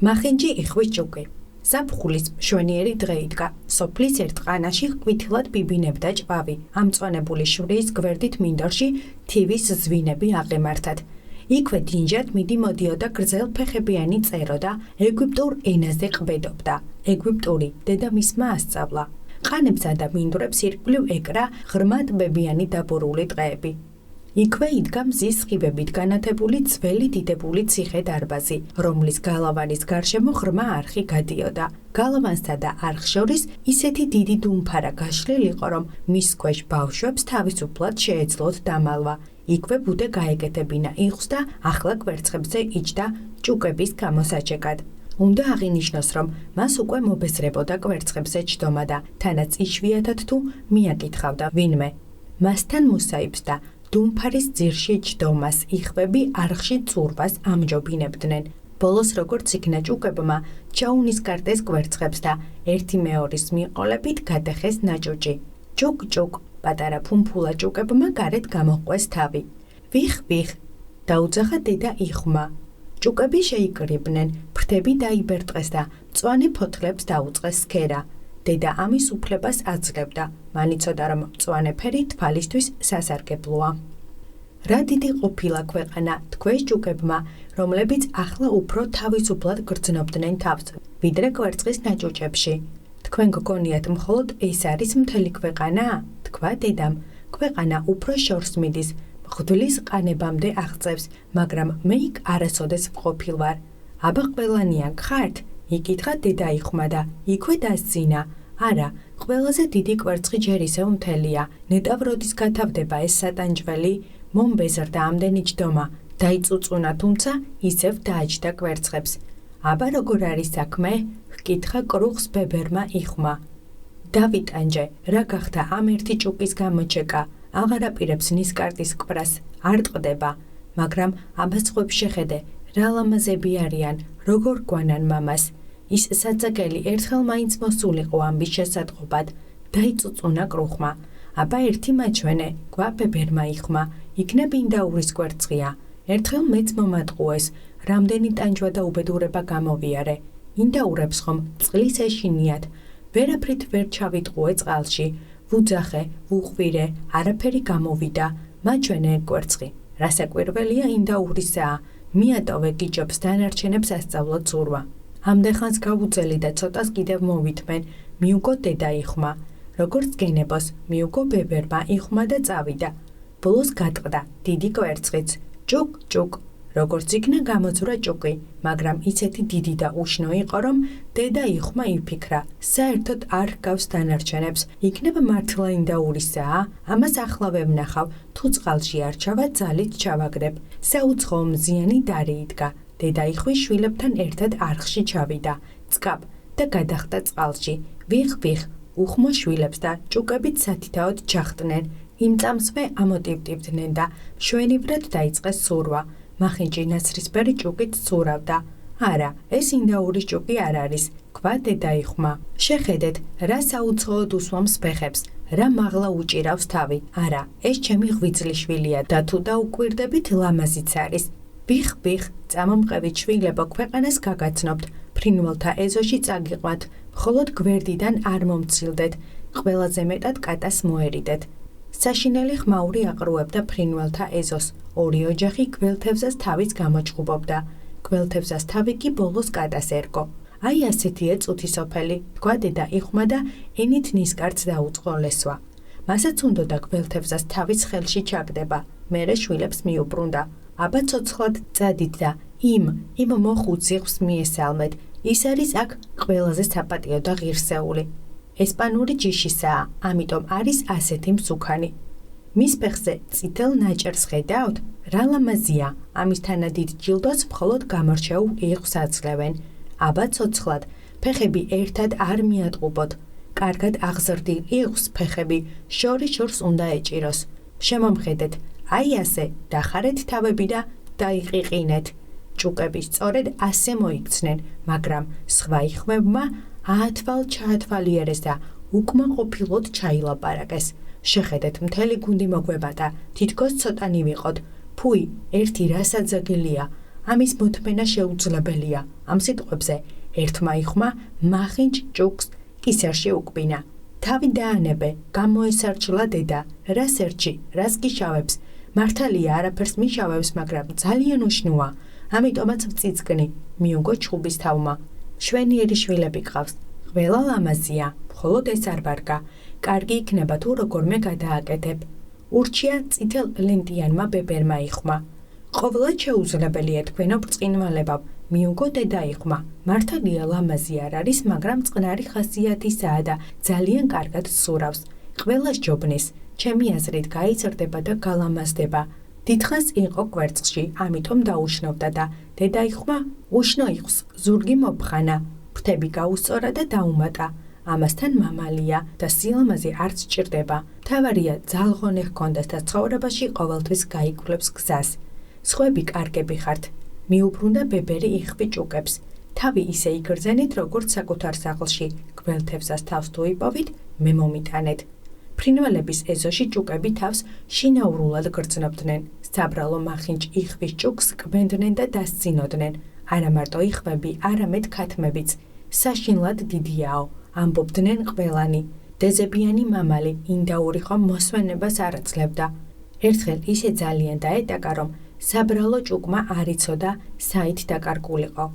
მახინჯი იხვის ჭუკი. ზაფხულის მშვენიერი დღე იდგა. სოფლის ერთ ყანაში ყვითლად ბიბინებდა ჭვავი. ამწვანებული შვრიის გვერდით მინდორში თივის ზვინები აღემართათ. იქვე დინჯად მიდი-მოდიოდა გრძელფეხებიანი წერო და ეგვიპტურ ენაზე ყვედობდა. ეგვიპტური დედამისმა ასწავლა. ყანებსა და მინდვრებს ირგვლივ ეკრა ღრმა ტბებიანი დაბურული ტყეები. იქვე იდგა მზის სხივებით განათებული ძველი დიდებული ციხე-დარბაზი, რომლის გალავანის გარშემო ღრმა არხი გადიოდა. გალავანსა და არხს შორის ისეთი დიდი დუმფარა გაშლილიყო, რომ მის ქვეშ ბავშვებს თავისუფლად შეეძლოთ დამალვა. იქვე ბუდე გაეკეთებინა იღს და ახლა კვერცხებზე იჯდა ჭუკების გამოსაჩეკად. უნდა აღინიშნოს, რომ მას უკვე მობეზრებოდა კვერცხებზე ჯდომა და თანაც იშვიათად თუ მიაკითხავდა ვინმე. მასთან მუსაიბს და დუმფარის ძირში ჯდომას იხვები არხში წურვას ამჯობინებდნენ. ბოლოს როგორც იქნა ჭუკებმა ჩაუნისკარტეს კვერცხებს და ერთი მეორის მიყოლებით გადახეს ნაჭუჭი. ჭუკ-ჭუკ, პატარა ფუმფულა ჭუკებმა გარეთ გამოჰყვეს თავი. ვიხ-ვიხ, დაუძახა დედა იხმა. ჭუკები შეიკრიბნენ, ფრთები დაიბერტყეს და მწვანე ფოთლებს დაუწყეს სქერა. დედა ამის უფლებას აძლევდა, მან იცოდა, რომ მწვანე ფერი თვალისთვის სასარგებლოა. რა დიდი ყოფილა ქვეყანა თქვენს ჭუკებმა, რომლებიც ახლა უფრო თავისუფლად გრძნობდნენ თავს, ვიდრე კვერცხის ნაჭუჭებში. თქვენ გგონიათ მხოლოდ ეს არის მთელი ქვეყანა? თქვა დედამ. ქვეყანა უფრო შორს მიდის, მღვდლის ყანებამდე აღწევს, მაგრამ მე იქ არასოდეს ვყოფილ ვარ. აბა ყველანიან ხართ? იკითხა დედა იხმა და იქვე დასძინა. არა, ყველაზე დიდი კვერცხი ჯერ ისევ მთელია. ნეტავ როდის გათავდება ეს სატანჯველი? მომბეზრდა ამდენი ჯდომა, დაიწუწუნა, თუმცა ისევ დააჯდა კვერცხებს. აბა როგორ არის საქმე? ჰკითხა კრუხს ბებერმა იხმა. დავიტანჯე, რა გახდა ამ ერთი ჭუკის გამოჩეკა? აღარ აპირებს ნისკარტის კვრას, არ ტყდება, მაგრამ აბას ხვებს შეხედე, რა ლამაზები არიან, როგორ გვანან მამას. ის საწაკელი ერთხელ მაინც მოსულიყო ამბის შესატყობად, დაიწუწუნა კრუხმა. აბა ერთი მაჩვენე, გვა ბებერმა იხმა, იქნებ ინდაურის კვერცხია. ერთხელ მეც მომატყუეს, რამდენი ტანჯვა და უბედურება გამოვიარე. ინდაურებს ხომ წყლის ეშინიათ, ვერაფრით ვერ ჩავიტყუე წყალში. ვუძახე, ვუყვირე, არაფერი გამოვიდა, მაჩვენე კვერცხი. რასაკვირველია ინდაურისაა, მიატოვე გიჯობს დანარჩენებს ასწავლო ცურვა. ამდენ გავუძელი და ცოტას კიდევ მოვითმენ, მიუგო დედა იხმა. როგორც გენებოს, მიუგო ბებერმა იხმა და წავიდა. ბოლოს გატყდა დიდი კვერცხიც. ჭუკ-ჭუკ, როგორც იქნა გამოძვრა ჭუკი, მაგრამ ისეთი დიდი და უშნო იყო, რომ დედა იხმა იფიქრა, საერთოდ არ ჰგავს დანარჩენებს, იქნებ მართლა ინდაურისაა, ამას ახლა ვევნახავ, თუ წყალში არ ჩავა, ძალით ჩავაგრებ. საუცხოო მზიანი დარი იდგა. დედა იხვის შვილებთან ერთად არხში ჩავიდა, წკაპ და გადახტა წყალში. ვიხ-ვიხ, უხმო შვილებს და ჭუკებით სათითაოდ ჩახტნენ. იმ წამსვე ამოტივტივდნენ და მშვენივრად დაიწყეს ცურვა. მახინჯი ნაცრისფერი ჭუკით ცურავდა. არა, ეს ინდაურის ჭუკი არ არის, თქვა დედა იხმა. შეხედეთ, რა საუცხოოდ უსვამს ფეხებს, რა მაღლა უჭირავს თავი. არა, ეს ჩემი ღვიძლი შვილია და თუ დაუკვირდებით, ლამაზიც არის. ვიხ-ვიხ, წამომყევით შვილებო, ქვეყანას გაგაცნობთ, ფრინველთა ეზოში წაგიყვათ, მხოლოდ გვერდიდან არ მომცილდეთ, ყველაზე მეტად კატას მოერიდეთ. საშინელი ხმაური აყრუებდა ფრინველთა ეზოს, ორი ოჯახი გველთევზას თავის გამოჭყუბობდა. გველთევზას თავი კი ბოლოს კატას ერგო. აი ასეთია წუთი სოფელი, თქვა დედა იხმა და ენით ნისკარტს დაუწყო ლესვა. მასაც უნდოდა გველთევზას თავის ხელში ჩაგდება, მერე შვილებს მიუბრუნდა. აბა ცოცხლად წადით და იმ მოხუც იღს მიესალმეთ, ის არის აქ ყველაზე საპატიო და ღირსეული. ესპანური ჯიშისაა, ამიტომ არის ასეთი მსუქანი. მის ფეხზე წითელ ნაჭერს ხედავთ? რა ლამაზია, ამისთანა დიდ ჯილდოს მხოლოდ გამორჩეულ იღს აძლევენ. აბა ცოცხლად, ფეხები ერთად არ მიატყუბოთ. კარგად აღზრდილ იღს ფეხები შორის უნდა ეჭიროს. შემომხედეთ, აი ასე, დახარეთ თავები და დაიყიყინეთ. ჭუკები სწორედ ასე მოიქცნენ, მაგრამ სხვა იხმებმა აათვალ-ჩაათვალიერეს და უკმაყოფილოდ ჩაილაპარაკეს. შეხედეთ, მთელი გუნდი მოგვებადა, თითქოს ცოტანი ვიყოთ. ფუი, ერთი რა საძაგელია. ამის მოთმენა შეუძლებელია. ამ სიტყვებზე ერთმა იხმა მახინჯ ჭუკს კისერში უკბინა. თავი დაანებე, გამოესარჩლა დედა, რას ერჩი, რას გიშავებს? მართალია არაფერს მიშავებს, მაგრამ ძალიან უშნოა. ამიტომაც ვწიწკნი, მიუგო ჩხუბის თავმა. შვენიერი შვილები გყავს, ყველა ლამაზია, მხოლოდ ეს არ ვარგა. კარგი იქნება თუ როგორმე გადააკეთებ. ურჩია წითელ ლენტიანმა ბებერმა იხმა. ყოვლად შეუძლებელია თქვენო ბრწყინვალებავ, მიუგო დედა იხმა. მართალია ლამაზი არ არის, მაგრამ წყნარი ხასიათისაა და ძალიან კარგად სურავს. ყველას ჯობნის, ჩემი აზრით გაიზრდება და გალამაზდება. დიდხანს იყო კვერცხში, ამიტომ დაუშნობდა და დედა იხმა უშნო იხს, ზურგი მოფხანა, ფრთები გაუსწორა და დაუმატა. ამასთან მამალია და სილამაზე არც ჭირდება. თავარია ძალღონე ჰქონდას და ცხოვრებაში ყოველთვის გაიკვლებს გზას. სხვები კარგები ხართ. მიუბრუნდა ბებერი იხხვი ჭუკებს. თავი ისე იგრძენით, როგორც საკუთარ სახლში, გველთებსას თავს თუ იპოვით, მე მომიტანეთ. ფრინველების ეზოში ჭუკები თავს შინაურულად გრძნობდნენ. საბრალო მახინჯ იხვის ჭუკს კბენდნენ და დასცინოდნენ. არა მარტო იხვები, არამედ ქათმებიც. საშინლად დიდიაო, ამბობდნენ ყველანი. დეზებიანი მამალი ინდაური ხომ მოსვენებას არ აძლევდა. ერთხელ ისე ძალიან დაეტაკა, რომ საბრალო ჭუკმა არ იცოდა, საით დაკარგულიყო.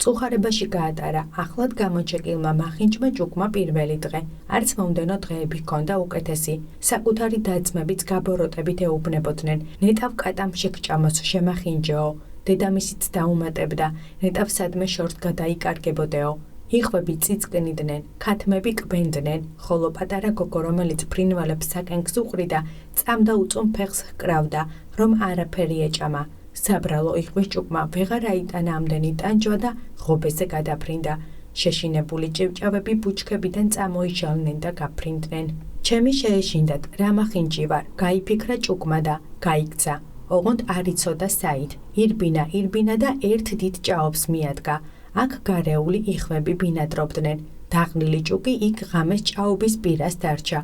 წუხარებაში გაატარა ახლად გამოჩეკილმა მახინჯმა ჭუკმა პირველი დღე. არც მომდენო დღეები ჰქონდა უკეთესი. საკუთარი დაძმებიც გაბოროტებით ეუბნებოდნენ. ნეტავ კატამში გჭამოს შემახინჯეო. დედამისიც დაუმატებდა, ნეტავ სადმე შორს გადაიკარგებოდეო. იხვები წიწკნიდნენ, ქათმები კბენდნენ, ხოლო პატარა გოგო, რომელიც ფრინველებს საკენკს უყრიდა, წამდა უწუნ ფეხს ჰკრავდა, რომ არაფერი ეჭამა. საბრალო იხვის ჭუკმა ვეღარ აიტანა ამდენი ტანჯვა და ღობეზე გადაფრინდა. შეშინებული ჭივჭავები ბუჩქებიდან წამოიშალნენ და გაფრინდნენ. ჩემი შეეშინდათ, რა მახინჯი ვარ, გაიფიქრა ჭუკმა და გაიქცა. ოღონდ არ იცოდა საით. ირბინა და ერთ დიდ ჭაობს მიადგა. აქ გარეული იხვები ბინადრობდნენ. დაღლილი ჭუკი იქ ღამეს ჭაობის პირას დარჩა.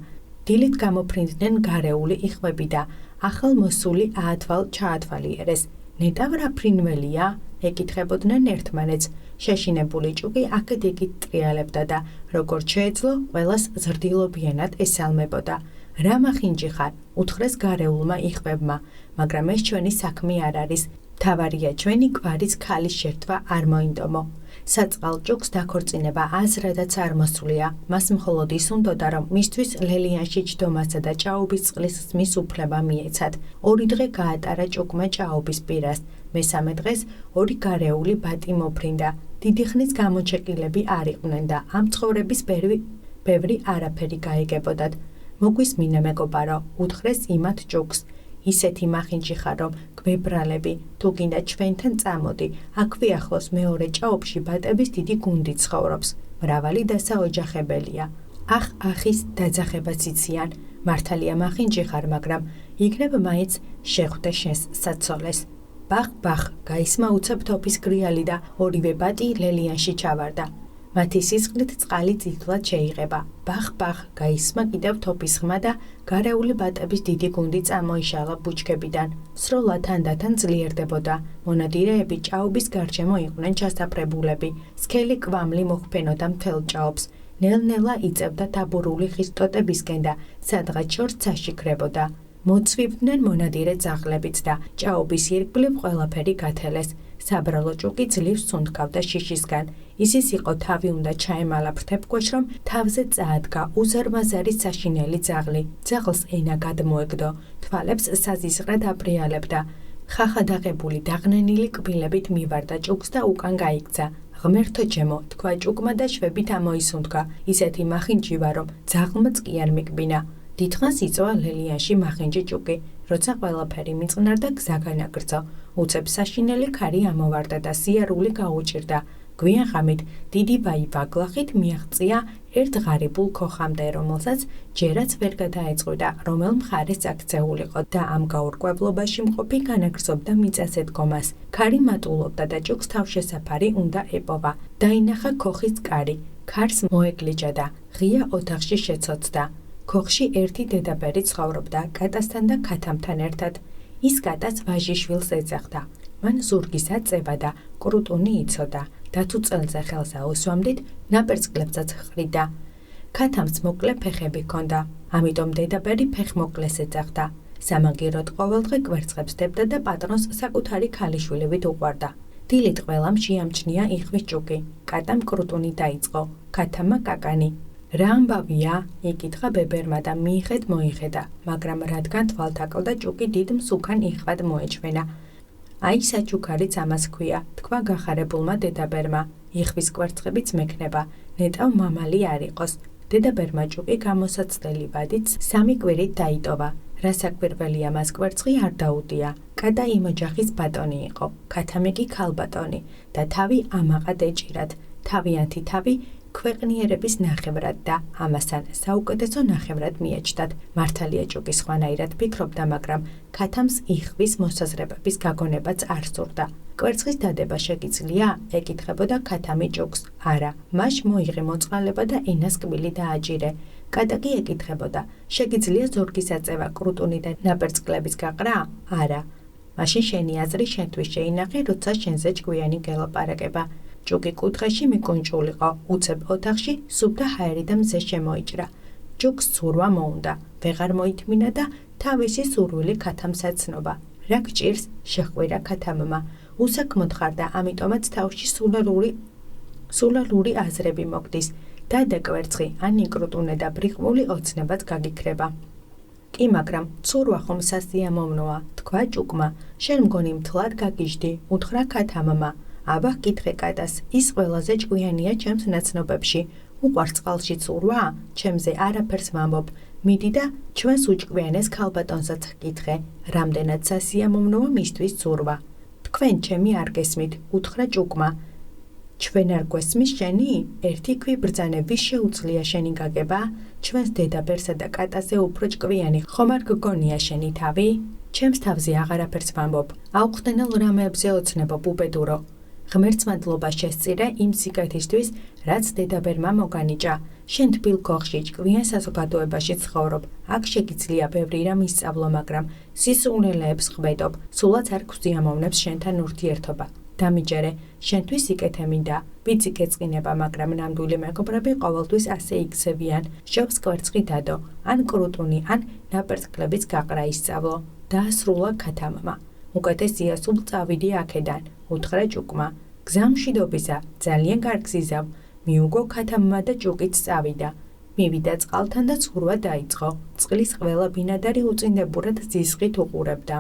დილით გამოფრინდნენ გარეული იხვები და ახალ მოსული აათვალ ჩაათვალიერეს. ნეტავ რა ფრინველია? ეკითხებოდნენ ერთმანეთს. შეშინებული ჭუკი აქეთ-იქით ტრიალებდა და როგორც შეეძლო, ყველას ზრდილობიანად ესალმებოდა. რა მახინჯი ხარ? უთხრეს გარეულმა იხვებმა, მაგრამ ეს ჩვენი საქმე არ არის. თავარია ჩვენი კვარის ქალის შერთვა არ მოინდომო. საწყალ ჭუკს დაქორწინება აზრადაც არ მოსვლია. მას მხოლოდ ის უნდოდა, რომ მისთვის ლელიანში ჯდომასა და ჭაობის წყლის ზმის უფლება მიეცათ. ორი დღე გაატარა ჭუკმა ჭაობის პირას. მესამე დღეს ორი გარეული ბატი მოფრინდა. დიდი ხნის გამოჩეკილები არ იყვნენ და ამ ცხოვრების ბევრი არაფერი გაიგებოდათ. მოგვისმინე მეგობარო, უთხრეს იმათ ჭუკს. ისეთი მახინჯი ხარ, რომ გვებრალები, თუ გინდა ჩვენთან წამოდი, აქვე ახლოს მეორე ჭაობში ბატების დიდი გუნდი ცხოვრობს. მრავალი დასაოჯახებელია. ახის დაძახებას იციან. მართალია მახინჯი ხარ, მაგრამ იქნებ მაინც შეხვდე შენს საცოლეს. ბახ, გაისმა უცებ თოფის გრიალი და ორივე ბატი ლელიანში ჩავარდა. მათი სისხლით წყალი წითლად შეიღება. ბახ, გაისმა კიდევ თოფის ხმა და გარეული ბატების დიდი გუნდი წამოიშალა ბუჩქებიდან. სროლა თანდათან ძლიერდებოდა. მონადირეები ჭაობის გარშემო იყვნენ ჩასაფრებულები. სქელი კვამლი მოხფენოდა მთელ ჭაობს. ნელ-ნელა იწევდა დაბურული ხის ტოტებისკენ და სადღაც შორს წაშიქრებოდა. მოწვივდნენ მონადირე ძაღლებიც და ჭაობის ირგვლივ ყველაფერი გათელეს. საბრალო ჭუკი ძლივს სუნთქავდა შიშისგან. ისის იყო თავი უნდა ჩაემალა ფრთებქვეშ, რომ თავზე წაადგა უზარმაზარი საშინელი ძაღლი. ძაღლს ენა გადმოეგდო, თვალებს საზიზღრად აპრიალებდა. ხახა დაღებული დაღნენილი კბილებით მივარდა ჭუკს და უკან გაიქცა. ღმერთო ჩემო, თქვა ჭუკმა და შვებით ამოისუნთქა. ისეთი მახინჯი ვარ, რომ ძაღლმაც კი არ მიკბინა. დიდხანს იწვა ლელიანში მახინჯი ჭუკი. როცა ყველაფერი მიწყნარდა, გზა განაგრძო. უცებ საშინელი ქარი ამოვარდა და სიარული გაუჭირდა. გვიან ღამით დიდი ბაი ვაგლახით მიაღწია ერთ ღარიბულ ქოხამდე, რომელსაც ჯერაც ვერ გადაეწყვიტა, რომელ მხარეს აქცეულიყო და ამ გაურკვევლობაში მყოფი განაგრძობდა მიწაზე დგომას. ქარი მატულობდა და ჭუკს თავშესაფარი უნდა ეპოვა. დაინახა ქოხის კარი. ქარს მოეგლიჯა და ღია ოთახში შეცოცდა. ქოხში ერთი დედაბერი ცხოვრობდა კატასთან და ქათამთან ერთად. ის კატას ვაჟიშვილს ეძახდა. მან ზურგის აწება და კრუტუნი იცოდა და თუ წელზე ხელს აუსვამდით, ნაპერწკლებსაც ჰყრიდა. ქათამს მოკლე ფეხები ჰქონდა, ამიტომ დედაბერი ფეხმოკლეს ეძახდა. სამაგიეროდ ყოველდღე კვერცხებს დებდა და პატრონს საკუთარი ქალიშვილივით უყვარდა. დილით ყველამ შეამჩნია იხვის ჭუკი. კატამ კრუტუნი დაიწყო, ქათამმა კაკანი. რა ამბავია? იკითხა ბებერმა და მიიღეთ მოიხედა, მაგრამ რადგან თვალთაკლდა ჭუკი დიდ მსუქან იხვად მოეჩვენა. აი საჩუქარიც ამას ჰქვია, თქვა გახარებულმა დედაბერმა. იხვის კვერცხებიც მექნება, ნეტავ მამალი არ იყოს. დედაბერმა ჭუკი გამოსაცდელი ვადით 3 კვირით დაიტოვა. რასაკვირველია მას კვერცხი არ დაუდია. კატა იმ ოჯახის ბატონი იყო, ქათამი კი ქალბატონი და თავი ამაყად ეჭირათ. თავიანთი თავი ქვეყნიერების ნახევრად და ამასთან საუკეთესო ნახევრად მიეჩნდათ. მართალია ჭუკი სხვანაირად ფიქრობდა, მაგრამ ქათამს იხვის მოსაზრებების გაგონებაც არ სურდა. კვერცხის დადება შეგიძლია? ეკითხებოდა ქათამი ჭუკს. არა, მაშ მოიღე მოწყალება და ენას კბილი დააჭირე. კატა კი ეკითხებოდა, შეგიძლია ზურგის აწევა, კრუტუნი და ნაპერწკლების გაყრა? არა. მაშინ შენი აზრი შენთვის შეინახე, როცა შენზე ჭკვიანი გელაპარაკება. ჭუკი კუთხეში მიკუნჭულიყო, უცებ ოთახში სუფ და ჰაერი და მზე შემოიჭრა. ჭუკს ცურვა მოუნდა, ვეღარ მოითმინა და თავისი სურვილი ქათამს აცნობა. რა გჭირს? შეხვირა ქათამმა. უსაქმოდ ხარ და ამიტომაც თავში სულალური აზრები მოგდის. დადე კვერცხი, ან იკრუტუნე და ბრიყვული ოცნებად გაგიქრება. კი, მაგრამ ცურვა ხომ სასიამოვნოა, თქვა ჭუკმა. შენ მგონი მთლად გაგიჟდი, უთხრა ქათამმა. აბა კითხე კატას, ის ყველაზე ჭკვიანია ჩემს ნაცნობებში. უყვარს წყალში ცურვა? ჩემზე არაფერს ვამბობ. მიდი და ჩვენს უჭკვიანეს ქალბატონსაც ჰკითხე, რამდენად სასიამოვნოა მისთვის ცურვა. თქვენ ჩემი არ გესმით, უთხრა ჭუკმა. ჩვენ არ გვესმის შენი? ერთი ქვი ბრძანე, ვის შეუძლია შენი გაგება? ჩვენს დედაბერსა და კატაზე უფრო ჭკვიანი ხომ არ გგონია შენი თავი? ჩემს თავზე აღარაფერს ვამბობ. აუხდენელ რამეებზე ოცნებობ, უბედურო. ღმერთს მადლობა შესწირე იმ სიკეთისთვის, რაც დედაბერმა მოგანიჭა. შენ თბილ ქოხში ჭკვიან საზოგადოებაში ცხოვრობ. აქ შეგიძლია ბევრი რამ ისწავლო, მაგრამ სისულელეებს ხვედობ. სულაც არ გვზიამოვნებს შენთან ურთიერთობა. დამიჯერე, შენთვის სიკეთე მინდა. ვიცი გეწყინება, მაგრამ ნამდვილი მეგობრები ყოველთვის ასე იქცევიან. შობს კვერცხი დადო, ან კრუტუნი, ან ნაპერწკლების გაყრა ისწავლო. დაასრულა ქათამმა. უკეთესია სულ წავიდი აქედან, უთხრა ჭუკმა. გზა მშვიდობისა, ძალიან კარგ გზიზავ. მიუგო ქათამმა და ჭუკიც წავიდა. მივიდა წყალთან და ცურვა დაიწყო. წყლის ყველა ბინადარი უწინდებურად ზიზღით უყურებდა.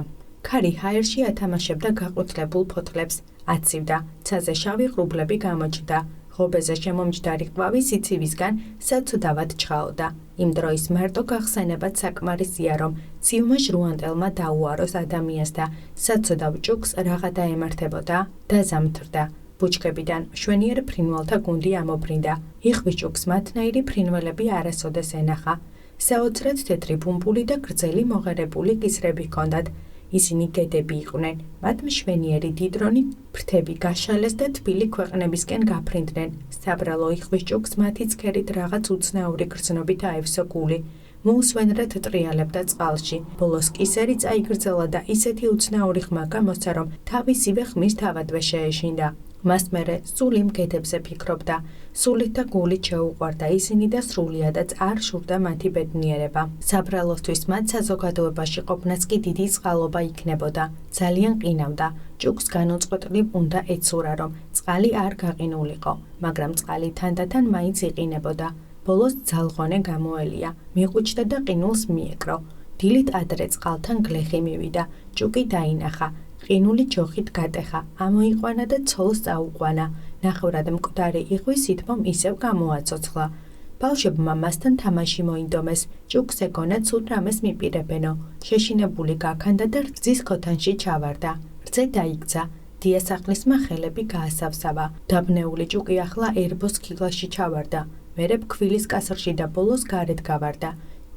ქარი ჰაერში ათამაშებდა გაყუთლებულ ფოთლებს. აცივდა, ცაზე შავი ღრუბლები გამოჩნდა. ღობეზე შემომჯდარი ყვავი სიცივისგან საცუდავად ჩხაოდა. იმ დროის მარტო გახსენებად საკმარისია, რომ ციუმა ჟრუანტელმა დაუაროს ადამიანს და საცუდავ ჭუკს რაღა დაემართებოდა, დაზამთრდა. ბუჩქებიდან მშვენიერ ფრინველთა გუნდი ამობრინდა. იხვის ჭუკს მათნაირი ფრინველები არასოდეს ენახა. საოცრად თეთრი ბუმბული და გრძელი მოღერებული კისრები ჰქონდათ. ისინი გედები იყვნენ, მათ მშვენიერი დიდრონი ფრთები გაშალეს და თბილი ქვეყნებისკენ გაფრინდნენ. საბრალო იხვის ჭუკს მათი ცქერით რაღაც უცნაური გრძნობით აევსო გული. მოუსვენრად ტრიალებდა წყალში. ბოლოს კისერი წაიგრძელა და ისეთი უცნაური ხმა გამოსცა, რომ თავისივე ხმის თავადვე შეეშინდა. მას მერე სულ იმ გედებზე ფიქრობდა. სულით და გულით შეუყვარდა ისინი და სრულიადაც არ შურდა მათი ბედნიერება. საბრალოსთვის მათ საზოგადოებაში ყოფნაც კი დიდი წყალობა იქნებოდა. ძალიან ყინავდა. ჭუკს განუწყვეტლივ უნდა ეცურა, რომ წყალი არ გაყინულიყო, მაგრამ წყალი თანდათან მაინც იყინებოდა. ბოლოს ძალღონე გამოელია, მიყვიჩდა და ყინულს მიეკრო. დილით ადრე წყალთან გლეხი მივიდა. ჭუკი დაინახა. ყინული ჯოხით გატეხა, ამოიყვანა და ცოლს წაუყვანა. ნახევრად მკვდარი იხვის სითბომ ისევ გამოაცოცხლა. ბავშვებმა მასთან თამაში მოინდომეს. ჭუკს ეგონა ცუდ რამეს მიპირებენო. შეშინებული გაქანდა და რძის ქოთანში ჩავარდა. რძე დაიქცა. დიასახლისმა ხელები გაასავსავა. დაბნეული ჭუკი ახლა ერბოს ქილაში ჩავარდა. მერე ფქვილის კასრში და ბოლოს გარეთ გავარდა.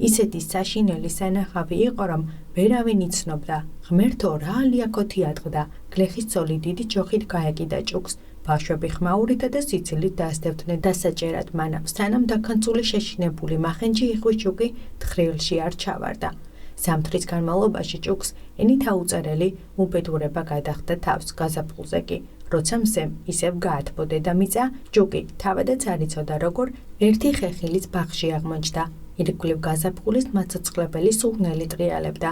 ისეთი საშინელი სანახავი იყო, რომ ვერავინ იცნობდა. ღმერთო, რა ალიაკოთი ატყდა. გლეხის ცოლი დიდი ჯოხით გაეკიდა ჭუკს. ბავშვები ხმაურითა და სიცილით დაასდევდნენ დასაჭერად, მანამ სანამ დაქანწული შეშინებული მახენჯი იხვის ჭუკი თხრილში არ ჩავარდა. ზამთრის განმავლობაში ჭუქს ენით აუწერელი უბედურება გადახდა თავს გაზაფხულზე კი, როცა მზემ ისევ გაათბო დედამიწა, ჭუკი თავადაც არ იცოდა როგორ ერთი ხეხილის ბაღში აღმოჩნდა. ირგვლივ გაზაფხულის მაცოცხლებელი სუღნელი ტრიალებდა.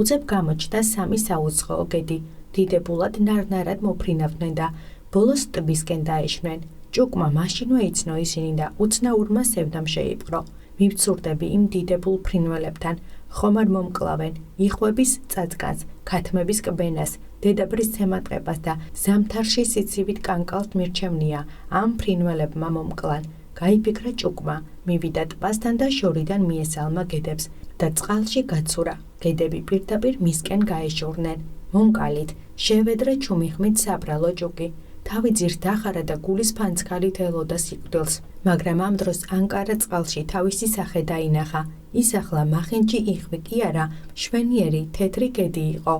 უცებ გამოჩნდა სამი საუცხოო გედი, დიდებულად ნარნარად მოფრინავდნენ და ბოლოს ტბისკენ დაეშვნენ. ჭუკმა მაშინვე იცნო ისინი და უცნაურმა სევდამ შეიპყრო. მივცურდები იმ დიდებულ ფრინველებთან, ხომ არ მომკლავენ, იხვების წაწკანს, ქათმების კბენას, დედაბრის ცემატყებას და ზამთარში სიცივით კანკალთ მირჩევნია, ამ ფრინველებმა მომკლან. გაიფიქრა ჭუკმა, მივიდა ტბასთან და შორიდან მიესალმა გედებს და წყალში გაცურა. გედები პირდაპირ მისკენ გაეშორნენ. მომკალით, შევედრა ჩუმიხმით საბრალო ჭუკი. თავი ძირს დახარა და გულის ფანცქალით ელოდა სიკვდილს, მაგრამ ამ დროს ანკარა წყალში თავისი სახე დაინახა. ის ახლა მახინჯი იხვი კი არა, მშვენიერი თეთრი გედი იყო.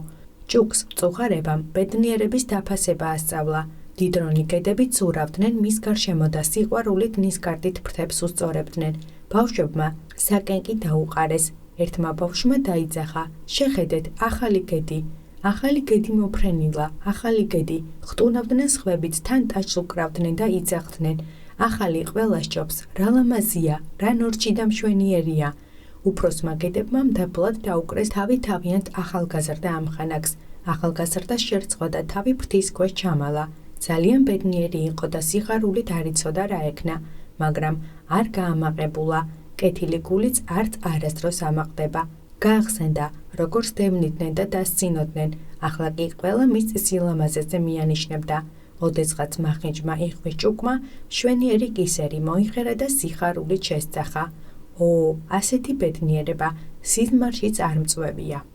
ჭუკს მწუხარებამ ბედნიერების დაფასება ასწავლა. დიდრონი გედები ცურავდნენ მის გარშემო და სიყვარულით ნისკარტით ფრთებს უსწორებდნენ. ბავშვებმა საკენკი დაუყარეს. ერთმა ბავშვმა დაიძახა, შეხედეთ, ახალი გედი. ახალი გედი მოფრენილა, ახალი გედი, ხტუნავდნენ სხვებიც, თან ტაჩს უკრავდნენ და იძახდნენ. ახალი ყველა სჯობს, რა ლამაზია, რა ნორჩი და მშვენიერია. უფროსმა გედებმა მდაბლად დაუკრეს თავი თავიანთ ახალგაზრდა ამხანაგს. ახალგაზრდა შერწყვა და თავი ფრთის ქვეშ ჩამალა. ძალიან ბედნიერი იყო და სიხარულით არ იცოდა რა ექნა, მაგრამ არ გაამაყებულა. კეთილი გულიც არც არასდროს ამაყდება. გაახსენდა, როგორ სდევნიდნენ და დასცინოდნენ, ახლა კი ყველა მის სილამაზეზე მიანიშნებდა. ოდესღაც მახინჯმა იხვის ჭუკმა მშვენიერი კისერი მოიხერა და სიხარულით შესძახა. ო, ასეთი ბედნიერება სიზმარშიც არ მწვევია.